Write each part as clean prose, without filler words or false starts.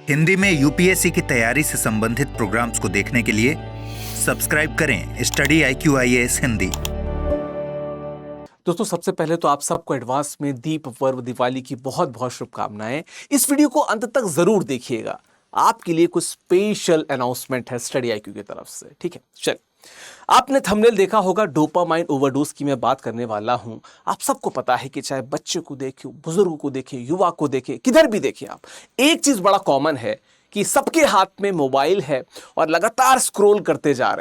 हिंदी में यूपीएससी की तैयारी से संबंधित प्रोग्राम्स को देखने के लिए सब्सक्राइब करें स्टडी IQIAS हिंदी। दोस्तों, सबसे पहले तो आप सबको एडवांस में दीप पर्व दिवाली की बहुत बहुत शुभकामनाएं। इस वीडियो को अंत तक जरूर देखिएगा, आपके लिए कुछ स्पेशल अनाउंसमेंट है स्टडी IQ की तरफ से। ठीक है, चल, आपने थंबनेल देखा होगा, डोपामाइन ओवरडोज की मैं बात करने वाला हूं। आप सबको पता है कि चाहे बच्चे को देखें, बुजुर्ग को देखें, युवा को देखें, किधर भी देखें आप, एक चीज बड़ा कॉमन है कि सबके हाथ में मोबाइल है और लगातार स्क्रॉल करते जा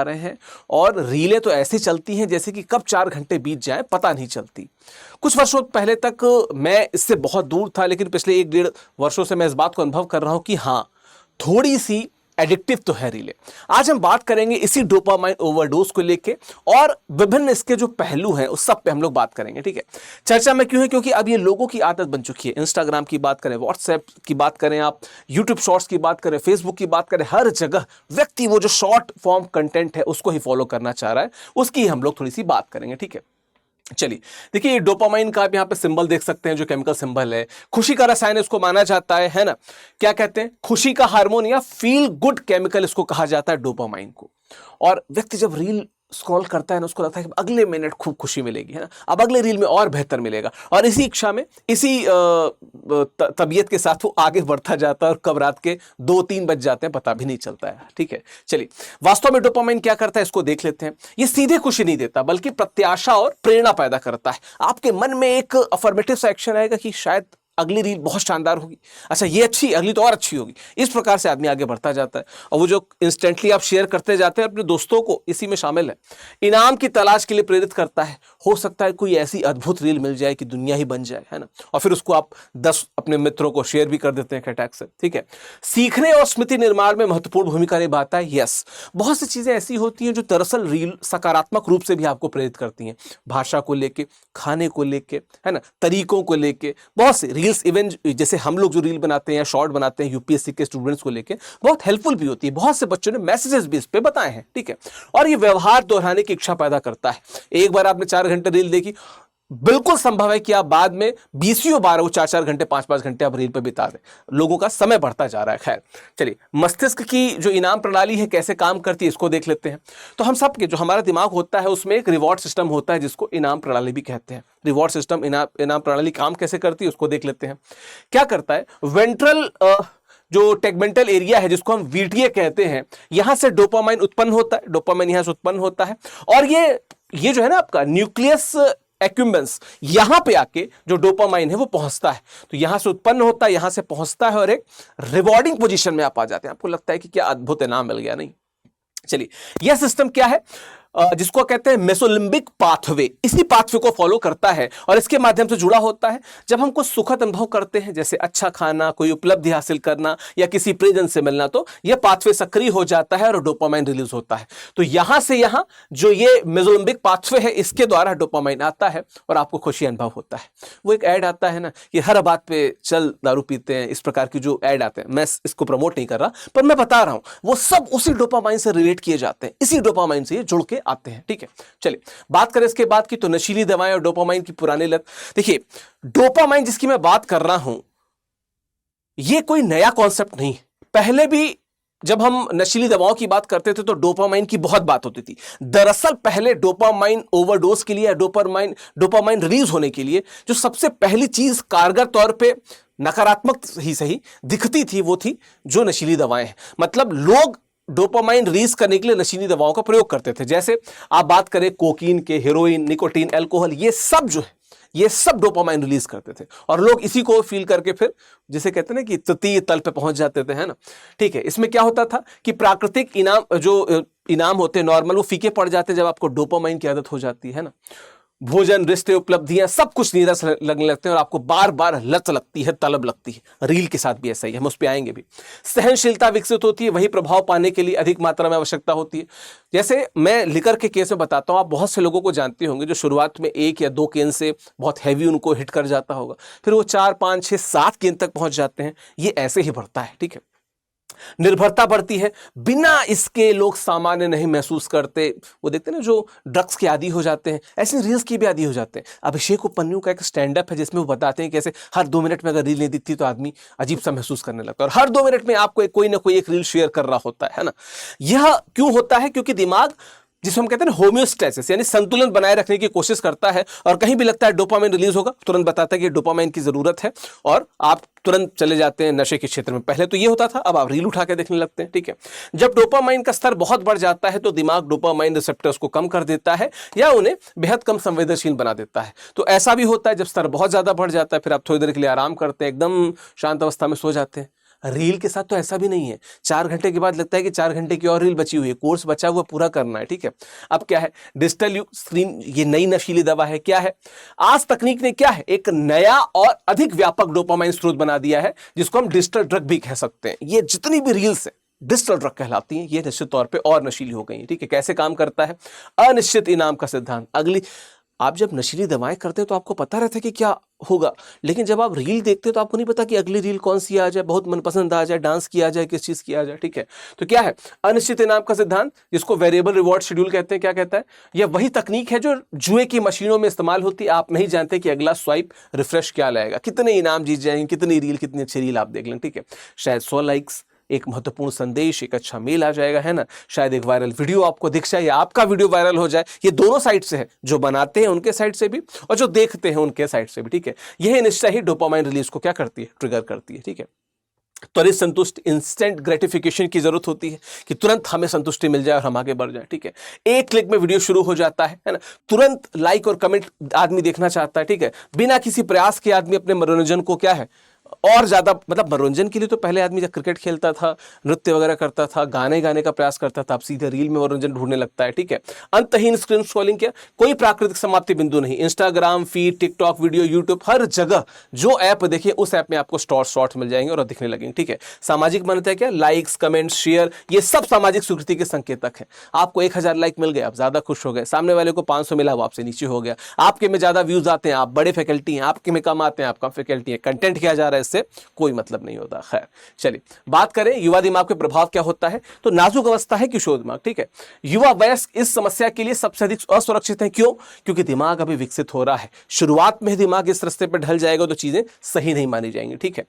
रहे हैं और रीलें तो ऐसी चलती हैं जैसे कि कब 4 घंटे बीत जाए पता नहीं चलती। कुछ वर्षों पहले तक मैं इससे बहुत दूर था, लेकिन पिछले 1-1.5 वर्षों से मैं इस बात को अनुभव कर रहा हूं कि हाँ, थोड़ी सी एडिक्टिव तो है रीले। आज हम बात करेंगे इसी डोपामाइन ओवरडोज को लेके और विभिन्न इसके जो पहलू हैं उस सब पे हम लोग बात करेंगे। ठीक है, चर्चा में क्यों है? क्योंकि अब ये लोगों की आदत बन चुकी है। इंस्टाग्राम की बात करें, व्हाट्सएप की बात करें, आप यूट्यूब शॉर्ट्स की बात करें, फेसबुक की बात करें, हर जगह व्यक्ति वो जो शॉर्ट फॉर्म कंटेंट है उसको ही फॉलो करना चाह रहा है। उसकी हम लोग थोड़ी सी बात करेंगे। ठीक है, चलिए देखिए, ये डोपामाइन का आप यहाँ पे सिंबल देख सकते हैं, जो केमिकल सिंबल है, खुशी का रसायन इसको माना जाता है ना। क्या कहते हैं? खुशी का हार्मोन या फील गुड केमिकल इसको कहा जाता है डोपामाइन को। और व्यक्ति जब रील स्क्रॉल करता है ना, उसको लगता है कि अगले मिनट खूब खुशी मिलेगी, है ना, अब अगले रील में और बेहतर मिलेगा, और इसी इच्छा में, इसी तबीयत के साथ वो आगे बढ़ता जाता है और कब रात के 2-3 बज जाते हैं पता भी नहीं चलता है। ठीक है, चलिए, वास्तव में डोपामाइन क्या करता है इसको देख लेते हैं। ये सीधे खुशी नहीं देता, बल्कि प्रत्याशा और प्रेरणा पैदा करता है। आपके मन में एक अफर्मेटिव सा एक्शन आएगा कि शायद अगली रील बहुत शानदार होगी, अच्छा ये अच्छी, अगली तो और अच्छी होगी। इस प्रकार से आदमी आगे बढ़ता जाता है और वो जो इंस्टेंटली आप शेयर करते जाते हैं अपने दोस्तों को, इसी में शामिल है। इनाम की तलाश के लिए प्रेरित करता है। हो सकता है कोई ऐसी अद्भुत रील मिल जाए कि दुनिया ही बन जाए, है ना, और फिर उसको आप 10 अपने मित्रों को शेयर भी कर देते हैं खटाक से। ठीक है, सीखने और स्मृति निर्माण में महत्वपूर्ण भूमिका निभाता है। यस, बहुत सी चीजें ऐसी होती हैं जो दरअसल रील सकारात्मक रूप से भी आपको प्रेरित करती हैं। भाषा को लेके, खाने को लेके, है ना, तरीकों को लेके, बहुत से रील्स, इवन जैसे हम लोग जो रील बनाते हैं, शॉर्ट बनाते हैं यूपीएससी के स्टूडेंट्स को लेके, बहुत हेल्पफुल भी होती है। बहुत से बच्चों ने मैसेजेस भी इस पे बताए हैं। ठीक है, और ये व्यवहार दोहराने की इच्छा पैदा करता है। एक बार आपने 4 घंटे रील देखी, बिल्कुल संभव है कि आप बाद में 20 बार वो 4-4 घंटे, 5-5 घंटे आप रील पे बिता दें। लोगों का समय बढ़ता जा रहा है। खैर, चलिए, मस्तिष्क की जो इनाम प्रणाली है कैसे काम करती है इसको देख लेते हैं। तो हम सब के जो हमारा दिमाग होता है उसमें एक रिवॉर्ड सिस्टम होता है जिसको इनाम प्रणाली भी कहते हैं। रिवॉर्ड सिस्टम, इनाम प्रणाली काम कैसे करती है उसको देख लेते हैं। क्या करता है? वेंट्रल जो टेगमेंटल एरिया है, जिसको हम VTA कहते हैं, यहां से डोपामाइन उत्पन्न होता है। डोपामाइन यहां से उत्पन्न होता है और ये जो है ना आपका न्यूक्लियस एक्यूम्बेंस, यहां पे आके जो डोपामाइन है वो पहुंचता है। तो यहां से उत्पन्न होता है, यहां से पहुंचता है और एक रिवॉर्डिंग पोजीशन में आप आ जाते हैं। आपको लगता है कि क्या अद्भुत इनाम मिल गया। नहीं, चलिए, यह सिस्टम क्या है? जिसको कहते हैं मेसोलिम्बिक पाथवे, इसी पाथवे को फॉलो करता है और इसके माध्यम से जुड़ा होता है। जब हम कुछ सुखद अनुभव करते हैं, जैसे अच्छा खाना, कोई उपलब्धि हासिल करना या किसी प्रियजन से मिलना, तो यह पाथवे सक्रिय हो जाता है और डोपामाइन रिलीज होता है। तो यहां से यहां जो ये मेसोलिम्बिक पाथवे है, इसके द्वारा डोपामाइन आता है और आपको खुशी अनुभव होता है। वो एक ऐड आता है ना, ये हर बात पे चल दारू पीते हैं, इस प्रकार की जो ऐड आते हैं, मैं इसको प्रमोट नहीं कर रहा, पर मैं बता रहा हूं, वो सब उसी डोपामाइन से रिलेट किए जाते हैं, इसी डोपामाइन से ये जुड़ के आते हैं। ठीक है, चलिए, बात करें इसके बाद की, तो नशीली दवाएं और डोपामाइन की पुरानी लत। देखिए, डोपामाइन जिसकी मैं बात कर रहा हूं, यह कोई नया कॉन्सेप्ट नहीं। पहले भी जब हम नशीली दवाओं की बात करते थे तो डोपामाइन की बहुत बात होती थी। दरअसल पहले डोपामाइन ओवरडोज के लिए, डोपामाइन रिलीज होने के लिए जो सबसे पहली चीज कारगर तौर पे नकारात्मक ही सही दिखती थी, वो थी जो नशीली दवाएं हैं। मतलब लोग डोपामाइन रिलीज करने के लिए नशीली दवाओं का प्रयोग करते थे। जैसे आप बात करें कोकीन के, हेरोइन, निकोटीन, अल्कोहल, ये सब जो है, ये सब डोपामाइन रिलीज करते थे और लोग इसी को फील करके फिर, जिसे कहते हैं ना कि तृतीय तल पे पहुंच जाते थे, है ना। ठीक है, इसमें क्या होता था कि प्राकृतिक इनाम होते नॉर्मल, वो फीके पड़ जाते जब आपको डोपामाइन की आदत हो जाती है ना। भोजन, रिश्ते, उपलब्धियां, सब कुछ नीरस लगने लगते हैं और आपको बार बार लत लगती है, तलब लगती है। रील के साथ भी ऐसा ही है, हम उस पर आएंगे भी। सहनशीलता विकसित होती है, वही प्रभाव पाने के लिए अधिक मात्रा में आवश्यकता होती है। जैसे मैं लिकर के केस में बताता हूं, आप बहुत से लोगों को जानते होंगे जो शुरुआत में 1 या 2 केन से बहुत हैवी उनको हिट कर जाता होगा, फिर वो 4, 5, 6, 7 केन तक पहुंच जाते हैं। ये ऐसे ही बढ़ता है। ठीक है, निर्भरता बढ़ती है, बिना इसके लोग सामान्य नहीं महसूस करते। वो देखते हैं ना जो ड्रग्स के आदी हो जाते हैं, ऐसे रील्स के भी आदी हो जाते हैं। अभिषेक उपन्यु का एक स्टैंड अप है जिसमें वो बताते हैं कैसे हर 2 मिनट में अगर रील नहीं दिखती तो आदमी अजीब सा महसूस करने लगता है, और हर 2 मिनट में आपको कोई ना कोई एक रील शेयर कर रहा होता है ना। यह क्यों होता है? क्योंकि दिमाग, जिसको हम कहते हैं होम्योस्टैसिस, यानी संतुलन बनाए रखने की कोशिश करता है, और कहीं भी लगता है डोपामाइन रिलीज होगा, तुरंत बताता है कि डोपामाइन की जरूरत है, और आप तुरंत चले जाते हैं नशे के क्षेत्र में। पहले तो ये होता था, अब आप रील उठा के देखने लगते हैं, ठीक है। जब डोपामाइन का स्तर बहुत बढ़ जाता है तो दिमाग डोपामाइन रिसेप्टर्स को कम कर देता है या उन्हें बेहद कम संवेदनशील बना देता है। तो ऐसा भी होता है जब स्तर बहुत ज्यादा बढ़ जाता है, फिर आप थोड़ी देर के लिए आराम करते हैं, एकदम शांत अवस्था में सो जाते हैं। रील के साथ तो ऐसा भी नहीं है, 4 घंटे के बाद लगता है कि 4 घंटे की और रील बची हुई है, कोर्स बचा हुआ पूरा करना है, ठीक है। अब क्या है, डिजिटल स्क्रीन, ये नई नशीली दवा है। क्या है, आज तकनीक ने क्या है, एक नया और अधिक व्यापक डोपामाइन स्रोत बना दिया है, जिसको हम डिजिटल ड्रग भी कह सकते हैं। ये जितनी भी रील्स है डिजिटल ड्रग कहलाती हैं, ये निश्चित तौर पे और नशीली हो गई हैं, ठीक है। कैसे काम करता है? अनिश्चित इनाम का सिद्धांत। आप जब नशीली दवाएं करते हैं तो आपको पता रहता है कि क्या होगा, लेकिन जब आप रील देखते हैं तो आपको नहीं पता कि अगली रील कौन सी आ जाए, बहुत मनपसंद आ जाए, डांस किया जाए, किस चीज किया जाए, ठीक है। तो क्या है अनिश्चित इनाम का सिद्धांत, जिसको वेरिएबल रिवॉर्ड शेड्यूल कहते हैं। क्या कहता है? यह वही तकनीक है जो जुए की मशीनों में इस्तेमाल होती है। आप नहीं जानते कि अगला स्वाइप रिफ्रेश क्या लाएगा, कितने इनाम जीत जाएंगे, कितनी रील, कितनी अच्छी रील आप देख लें, ठीक है। शायद 100 लाइक्स, एक महत्वपूर्ण संदेश, एक अच्छा मेल आ जाएगा, है ना। शायद एक वायरल वीडियो आपको दिख जाए या आपका वीडियो वायरल हो जाए। ये दोनों साइड से है, जो बनाते हैं उनके साइड से भी और जो देखते हैं उनके साइड से भी, ठीक है। यही निश्चय ही डोपामाइन रिलीज को क्या करती है, ट्रिगर करती है, ठीक है। त्वरित संतुष्ट, इंस्टेंट ग्रेटिफिकेशन की जरूरत होती है कि तुरंत हमें संतुष्टि मिल जाए और हम आगे बढ़ जाए, ठीक है। एक क्लिक में वीडियो शुरू हो जाता है ना। तुरंत लाइक और कमेंट आदमी देखना चाहता है, ठीक है। बिना किसी प्रयास के आदमी अपने मनोरंजन को क्या है और ज्यादा, मतलब मनोरंजन के लिए तो पहले आदमी जब क्रिकेट खेलता था, नृत्य वगैरह करता था, गाने गाने का प्रयास करता था, अब सीधे रील में मनोरंजन ढूंढने लगता है, ठीक है। अंतहीन स्क्रीन स्क्रॉलिंग, क्या कोई प्राकृतिक समाप्ति बिंदु नहीं। Instagram feed, TikTok video, YouTube, हर जगह जो ऐप देखिए उस ऐप में आपको शॉर्ट्स मिल जाएंगे और दिखने लगेंगे, ठीक है। सामाजिक मान्यता है क्या, लाइक्स, कमेंट, शेयर, ये सब सामाजिक स्वीकृति के संकेतक है। आपको 1000 लाइक मिल गए, आप ज्यादा खुश हो गए। सामने वाले को 500 मिला, वो आपसे नीचे हो गया। आपके में ज्यादा व्यूज आते हैं, आप बड़े फैकल्टी हैं, आपके में कम आते हैं, आप कम फैकल्टी हैं। कंटेंट किया जा रहा है, इससे कोई मतलब नहीं होता। खैर चलिए बात करें युवा दिमाग पे प्रभाव क्या होता है। तो नाजुक अवस्था है किशोर दिमाग, ठीक है। युवा वयस्क इस समस्या के लिए सबसे अधिक असुरक्षित है। क्यों? क्योंकि दिमाग अभी विकसित हो रहा है। शुरुआत में दिमाग इस रास्ते पर ढल जाएगा तो चीजें सही नहीं मानी जाएंगी, ठीक है।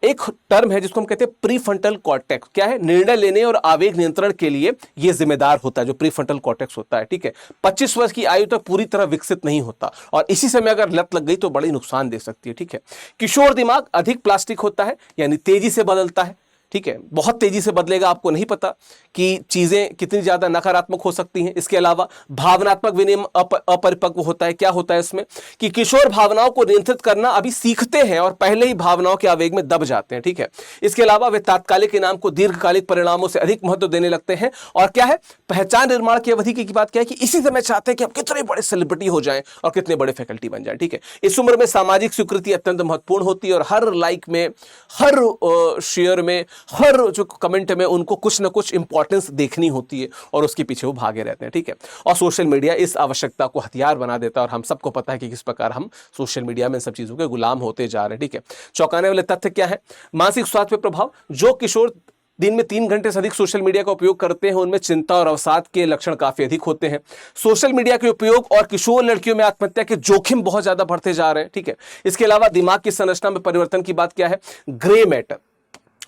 एक टर्म है जिसको हम कहते हैं प्रीफ्रंटल कॉर्टेक्स। क्या है? निर्णय लेने और आवेग नियंत्रण के लिए यह जिम्मेदार होता है, जो प्रीफ्रंटल कॉर्टेक्स होता है, ठीक है। 25 वर्ष की आयु तक पूरी तरह विकसित नहीं होता और इसी समय अगर लत लग गई तो बड़ी नुकसान दे सकती है, ठीक है। किशोर दिमाग अधिक प्लास्टिक होता है, यानी तेजी से बदलता है, ठीक है। बहुत तेजी से बदलेगा, आपको नहीं पता कि चीजें कितनी ज्यादा नकारात्मक हो सकती हैं। इसके अलावा भावनात्मक विनियमन अपरिपक्व होता है। क्या होता है इसमें कि किशोर भावनाओं को नियंत्रित करना अभी सीखते हैं और पहले ही भावनाओं के आवेग में दब जाते हैं, ठीक है। इसके अलावा वे तात्कालिक इनाम को दीर्घकालिक परिणामों से अधिक महत्व देने लगते हैं। और क्या है, पहचान निर्माण की अवधि की बात क्या है कि इसी समय चाहते हैं कि हम कितने बड़े सेलिब्रिटी हो जाएं और कितने बड़े फैकल्टी बन जाएं, ठीक है। इस उम्र में सामाजिक स्वीकृति अत्यंत महत्वपूर्ण होती है और हर लाइक में, हर शेयर में, हर जो कमेंट में उनको कुछ ना कुछ इंपॉर्टेंस देखनी होती है और उसके पीछे वो भागे रहते हैं, ठीक है। और सोशल मीडिया इस आवश्यकता को हथियार बना देता है और हम सबको पता है कि किस प्रकार हम सोशल मीडिया में सब चीजों के गुलाम होते जा रहे हैं, ठीक है। चौंकाने वाले तथ्य क्या है? मानसिक स्वास्थ्य पर प्रभाव। जो किशोर दिन में 3 घंटे से अधिक सोशल मीडिया का उपयोग करते हैं उनमें चिंता और अवसाद के लक्षण काफी अधिक होते हैं। सोशल मीडिया के उपयोग और किशोर लड़कियों में आत्महत्या के जोखिम बहुत ज्यादा बढ़ते जा रहे हैं, ठीक है। इसके अलावा दिमाग की संरचना में परिवर्तन की बात क्या है? ग्रे मैटर,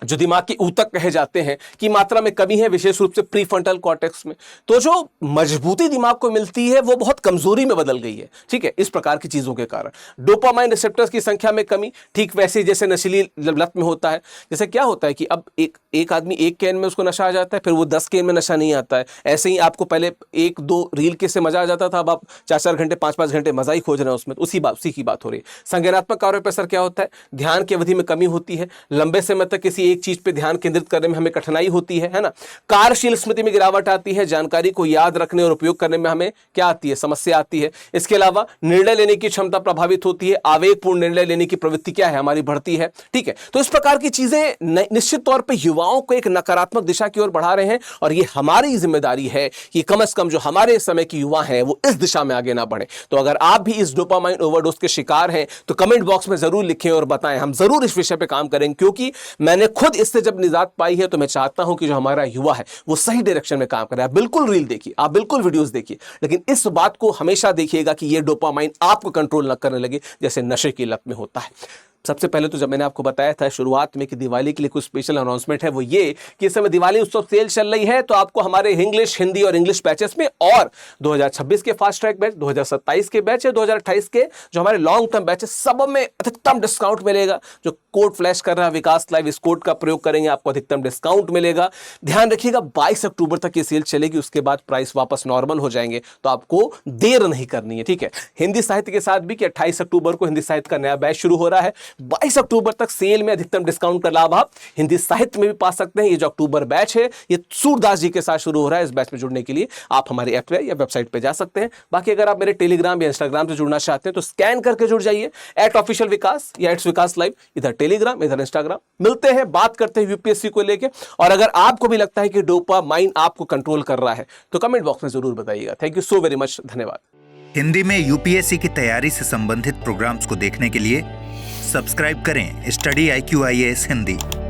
जो दिमाग की ऊतक कहे जाते हैं, की मात्रा में कमी है, विशेष रूप से प्रीफ्रंटल कॉर्टेक्स में। तो जो मजबूती दिमाग को मिलती है वो बहुत कमजोरी में बदल गई है, ठीक है, इस प्रकार की चीजों के कारण। डोपामाइन रिसेप्टर्स की संख्या में कमी, ठीक वैसे जैसे नशीली लत में होता है। जैसे क्या होता है कि अब एक आदमी 1 कैन में उसको नशा आ जाता है, फिर वो 10 कैन में नशा नहीं आता है। ऐसे ही आपको पहले 1-2 रील के से मजा आ जाता था, अब आप 4-4 घंटे 5-5 घंटे मजा ही खोज रहे हैं उसमें। उसी की बात हो रही है। संज्ञानात्मक कार्यों पर असर क्या होता है? ध्यान की अवधि में कमी होती है, लंबे समय तक किसी एक चीज पे ध्यान केंद्रित करने में हमें कठिनाई होती है ना। कार्यशील स्मृति में गिरावट आती है, जानकारी को याद रखने और उपयोग करने में हमें क्या आती है? समस्या आती है। इसके अलावा निर्णय लेने की क्षमता प्रभावित होती है, आवेगपूर्ण निर्णय लेने की प्रवृत्ति क्या है हमारी बढ़ती है, ठीक है। तो इस प्रकार की चीजें निश्चित तौर पर युवाओं को एक नकारात्मक दिशा की ओर बढ़ा रहे हैं और ये हमारी जिम्मेदारी है कि कम से कम जो हमारे समय के युवा हैं वो इस दिशा में आगे ना बढ़े। तो अगर आप भी इस डोपामाइन ओवरडोज के शिकार हैं तो कमेंट बॉक्स में जरूर लिखें और बताएं, हम जरूर इस विषय पे काम करेंगे, क्योंकि मैंने खुद इससे जब निजात पाई है तो मैं चाहता हूं कि जो हमारा युवा है वो सही डायरेक्शन में काम करे। आप बिल्कुल रील देखिए, आप बिल्कुल वीडियोस देखिए, लेकिन इस बात को हमेशा देखिएगा कि ये डोपामाइन आपको कंट्रोल न करने लगे जैसे नशे की लत में होता है। सबसे पहले तो जब मैंने आपको बताया था शुरुआत में कि दिवाली के लिए कुछ स्पेशल अनाउंसमेंट है, वो ये कि इस समय दिवाली उत्सव सेल चल रही है, तो आपको हमारे इंग्लिश, हिंदी और इंग्लिश बैचेस में और 2026 के फास्ट ट्रैक बैच, 2027 के बैच है, 2028 के जो हमारे लॉन्ग टर्म बैच है, सब में अधिकतम डिस्काउंट मिलेगा। जो कोड फ्लैश कर रहा है विकास लाइव, इस कोड का प्रयोग करेंगे आपको अधिकतम डिस्काउंट मिलेगा। ध्यान रखिएगा 22 अक्टूबर तक ये सेल चलेगी, उसके बाद प्राइस वापस नॉर्मल हो जाएंगे, तो आपको देर नहीं करनी है, ठीक है। हिंदी साहित्य के साथ भी कि 28 अक्टूबर को हिंदी साहित्य का नया बैच शुरू हो रहा है। 22 अक्टूबर तक सेल में अधिकतम डिस्काउंट का लाभ आप हिंदी साहित्य में भी पा सकते हैं। ये जो अक्टूबर बैच है ये सूरदास जी के साथ शुरू हो रहा है। इस बैच में जुड़ने के लिए आप हमारे ऐप या वेबसाइट पे जा सकते हैं। बाकी अगर आप मेरे टेलीग्राम या इंस्टाग्राम से जुड़ना चाहते हैं तो स्कैन करके जुड़ जाइए, @officialvikas या @vikas live, इधर टेलीग्राम इधर इंस्टाग्राम। मिलते हैं, बात करते हैं यूपीएससी को लेकर। और अगर आपको भी लगता है कि डोपामाइन आपको कंट्रोल कर रहा है तो कमेंट बॉक्स में जरूर बताइएगा। Thank you so very much, धन्यवाद। हिंदी में यूपीएससी की तैयारी से संबंधित प्रोग्राम्स को देखने के लिए सब्सक्राइब करें स्टडी IQ IAS हिंदी।